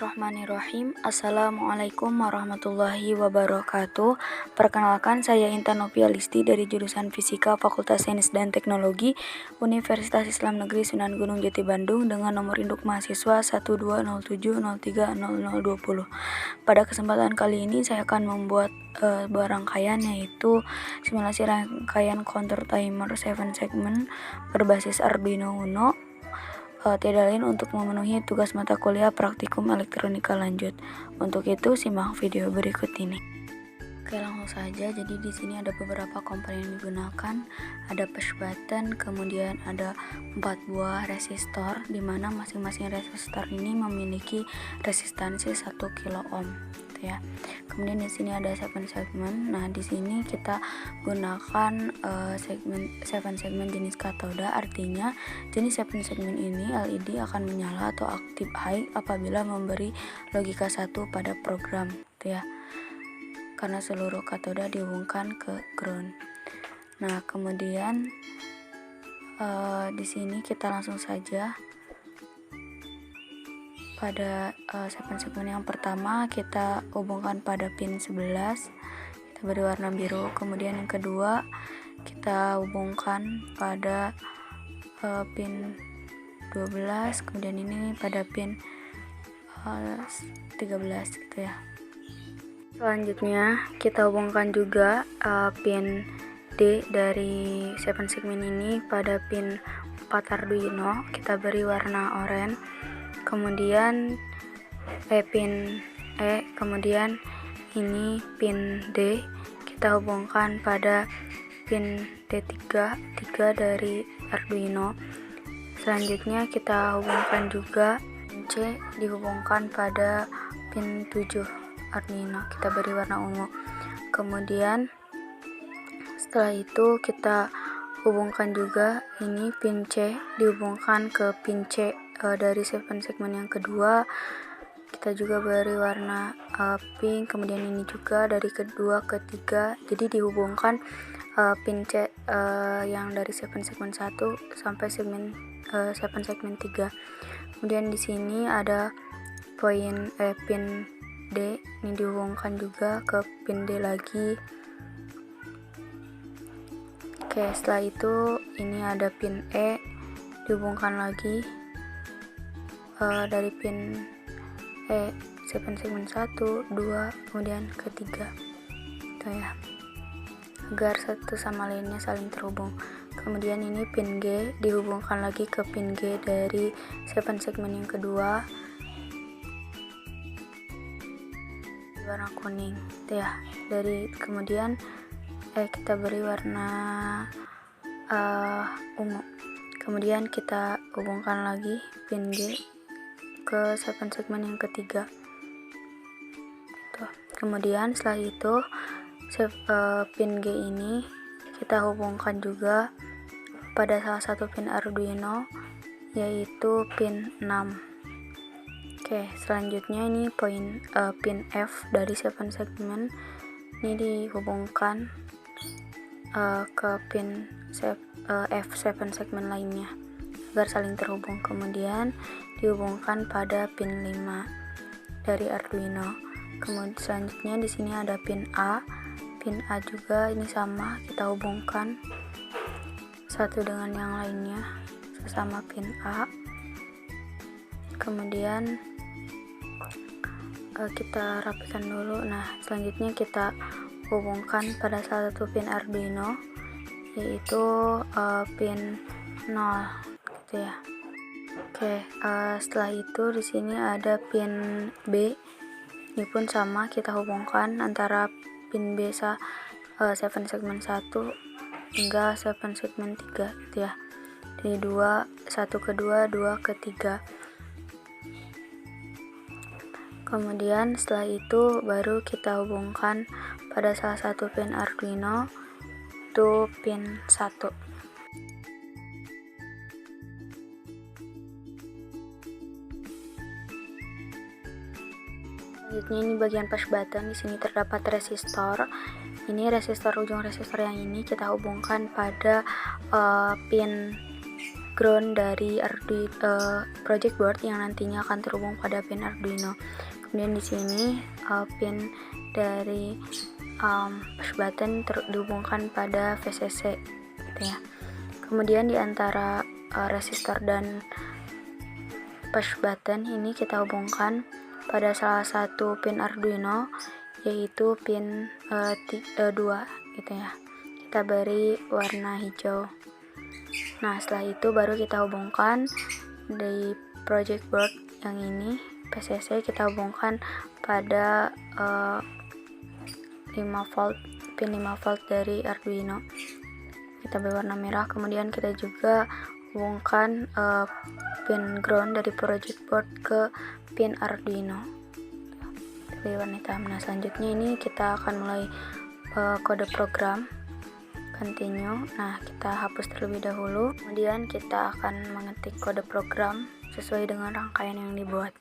Bismillahirrahmanirrahim. Assalamualaikum warahmatullahi wabarakatuh. Perkenalkan, saya Intan Novialisti dari jurusan Fisika Fakultas Sains dan Teknologi Universitas Islam Negeri Sunan Gunung Jati Bandung dengan nomor induk mahasiswa 12070300020. Pada kesempatan kali ini saya akan membuat sebuah rangkaian, yaitu simulasi rangkaian counter timer 7 segment berbasis Arduino Uno. Tidak lain untuk memenuhi tugas mata kuliah praktikum elektronika lanjut. Untuk itu simak video berikut ini. Oke, langsung saja. Jadi di sini ada beberapa komponen yang digunakan. Ada push button, kemudian ada 4 buah resistor, di mana masing-masing resistor ini memiliki resistansi 1 kilo ohm, gitu ya. Kemudian di sini ada 7 segmen. Nah, di sini kita gunakan 7 segmen jenis katoda. Artinya jenis 7 segmen ini LED akan menyala atau aktif high apabila memberi logika 1 pada program, gitu ya, karena seluruh katoda dihubungkan ke ground. Nah, kemudian di sini kita langsung saja pada 7 segmen yang pertama kita hubungkan pada pin 11, kita beri warna biru. Kemudian yang kedua kita hubungkan pada pin 12, kemudian ini pada pin 13, gitu ya. Selanjutnya kita hubungkan juga pin D dari 7 segmen ini pada pin 4 Arduino, kita beri warna oranye. Kemudian pin E, kemudian ini pin D kita hubungkan pada pin D3 dari Arduino. Selanjutnya kita hubungkan juga pin C, dihubungkan pada pin 7 Arduino, kita beri warna ungu. Kemudian setelah itu kita hubungkan juga ini pin C, dihubungkan ke pin C dari 7 segmen yang kedua, kita juga beri warna pink. Kemudian ini juga dari kedua ke tiga, jadi dihubungkan pin C yang dari 7 segmen 1 sampai 7 segmen 3. Kemudian di sini ada pin D, ini dihubungkan juga ke pin D lagi. Oke, setelah itu ini ada pin E, dihubungkan lagi dari pin E 7 segmen 1, 2, kemudian ketiga, gitu ya, agar satu sama lainnya saling terhubung. Kemudian ini pin G, dihubungkan lagi ke pin G dari 7 segmen yang kedua, warna kuning, gitu ya. Kemudian kita beri warna ungu. Kemudian kita hubungkan lagi pin G ke 7 segmen yang ketiga. Tuh. Kemudian setelah itu pin G ini kita hubungkan juga pada salah satu pin Arduino, yaitu pin 6. Oke, selanjutnya ini pin F dari 7 segmen ini dihubungkan ke pin F7 segmen lainnya agar saling terhubung. Kemudian dihubungkan pada pin 5 dari Arduino. Kemudian selanjutnya di sini ada pin A. Pin A juga ini sama, kita hubungkan satu dengan yang lainnya sesama pin A. Kemudian kita rapikan dulu. Nah, selanjutnya kita hubungkan pada salah satu pin Arduino, yaitu pin 0, gitu ya. Oke, setelah itu di sini ada pin B. Ini pun sama, kita hubungkan antara pin B 7 segmen 1 hingga 7 segmen 3, gitu ya. Jadi 1 ke 2, 2 ke 3. Kemudian setelah itu baru kita hubungkan pada salah satu pin Arduino, itu pin 1. Selanjutnya ini bagian push button. Di sini terdapat resistor. Ini ujung resistor yang ini kita hubungkan pada pin ground dari project board yang nantinya akan terhubung pada pin Arduino. Kemudian di sini pin dari push button dihubungkan pada VCC gitu ya. Kemudian di antara resistor dan push button ini kita hubungkan pada salah satu pin Arduino, yaitu pin 2 gitu ya. Kita beri warna hijau. Nah, setelah itu baru kita hubungkan di project board yang ini PCC, kita hubungkan pada 5 volt, pin 5 volt dari Arduino. Kita beri warna merah. Kemudian kita juga hubungkan pin ground dari project board ke pin Arduino. Beri warna hitam. Nah, selanjutnya ini kita akan mulai kode program. Continue. Nah, kita hapus terlebih dahulu. Kemudian kita akan mengetik kode program sesuai dengan rangkaian yang dibuat.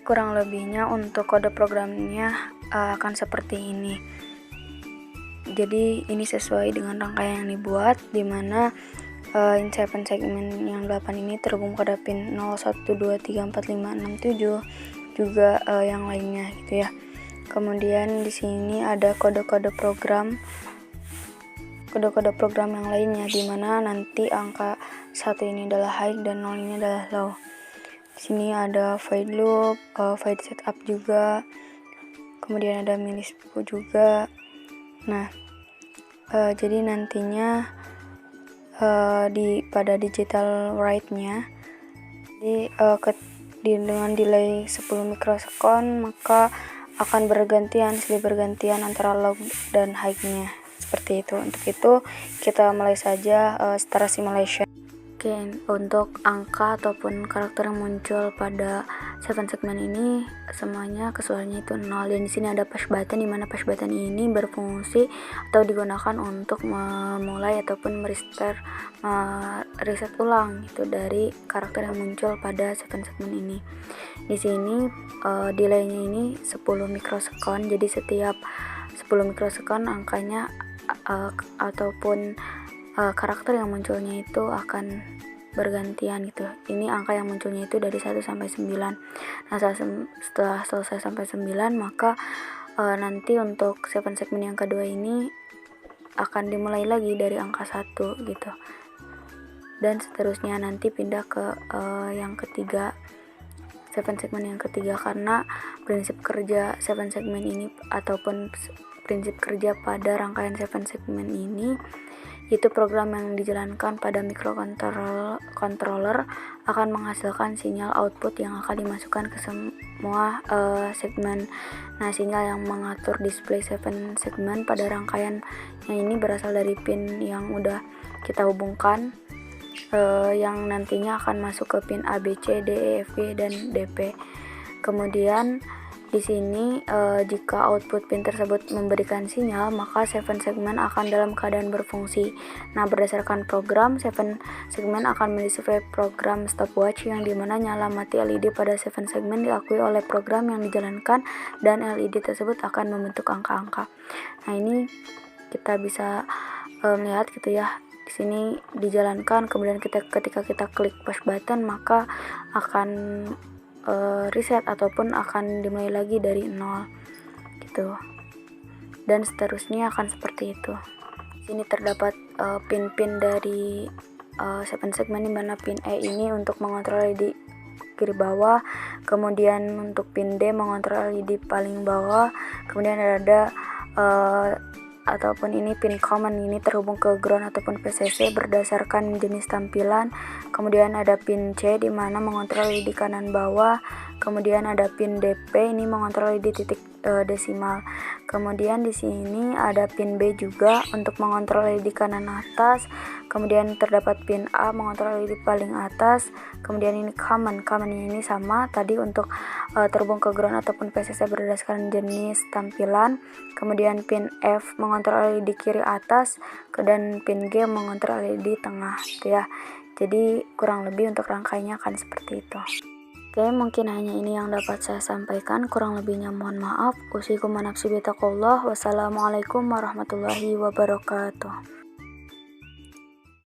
kurang lebihnya untuk kode programnya akan seperti ini. Jadi ini sesuai dengan rangkaian yang dibuat, dimana in 7 segmen yang 8 ini terhubung pada pin 0, 1, 2, 3, 4, 5, 6, 7, juga yang lainnya gitu ya. Kemudian di sini ada kode-kode program yang lainnya, dimana nanti angka 1 ini adalah high dan 0 ini adalah low. Di sini ada void loop, void setup juga, kemudian ada millispeed juga. Nah, jadi nantinya pada digital write-nya, dengan delay 10 mikrosekon, maka akan silih bergantian antara low dan high-nya. Seperti itu. Untuk itu kita mulai saja start simulation. Oke, untuk angka ataupun karakter yang muncul pada 7 segmen ini semuanya keseluruhannya itu 0, dan di sini ada push button, di mana push button ini berfungsi atau digunakan untuk memulai ataupun reset ulang gitu dari karakter yang muncul pada 7 segmen ini. Di sini delaynya ini 10 mikrosekon, jadi setiap 10 mikrosekon angkanya ataupun karakter yang munculnya itu akan bergantian gitu. Ini angka yang munculnya itu dari 1 sampai 9. Nah, setelah selesai sampai 9, maka nanti untuk 7 segmen yang kedua ini akan dimulai lagi dari angka 1 gitu. Dan seterusnya nanti pindah ke yang ketiga, 7 segmen yang ketiga, karena prinsip kerja 7 segmen ini ataupun prinsip kerja pada rangkaian 7 segmen ini itu program yang dijalankan pada microcontroller akan menghasilkan sinyal output yang akan dimasukkan ke semua segmen. Nah, sinyal yang mengatur display 7 segmen pada rangkaian yang ini berasal dari pin yang udah kita hubungkan, yang nantinya akan masuk ke pin A, B, C, D, E, F, G, dan DP. Kemudian di sini jika output pin tersebut memberikan sinyal, maka 7 segmen akan dalam keadaan berfungsi. Nah, berdasarkan program, 7 segmen akan mendisplay program stopwatch yang dimana nyala mati LED pada 7 segmen diakui oleh program yang dijalankan, dan LED tersebut akan membentuk angka-angka. Nah, ini kita bisa melihat gitu ya. Di sini dijalankan, kemudian ketika kita klik push button, maka akan reset ataupun akan dimulai lagi dari 0 gitu, dan seterusnya akan seperti itu. Di sini terdapat pin-pin dari 7 segmen, di mana pin E ini untuk mengontrol LED kiri bawah, kemudian untuk pin D mengontrol LED paling bawah, kemudian ada ataupun ini pin common, ini terhubung ke ground ataupun VCC berdasarkan jenis tampilan. Kemudian ada pin C di mana mengontrol LED kanan bawah. Kemudian ada pin DP, ini mengontrol LED titik desimal. Kemudian di sini ada pin B juga untuk mengontrol LED kanan atas. Kemudian terdapat pin A mengontrol LED paling atas. Kemudian ini common ini sama tadi untuk terhubung ke ground ataupun VCC berdasarkan jenis tampilan. Kemudian pin F mengontrol LED kiri atas, dan pin G mengontrol LED tengah gitu ya. Jadi kurang lebih untuk rangkaiannya akan seperti itu. Oke, mungkin hanya ini yang dapat saya sampaikan. Kurang lebihnya mohon maaf. Usikum wa nafsi bitaqullah. Wassalamualaikum warahmatullahi wabarakatuh.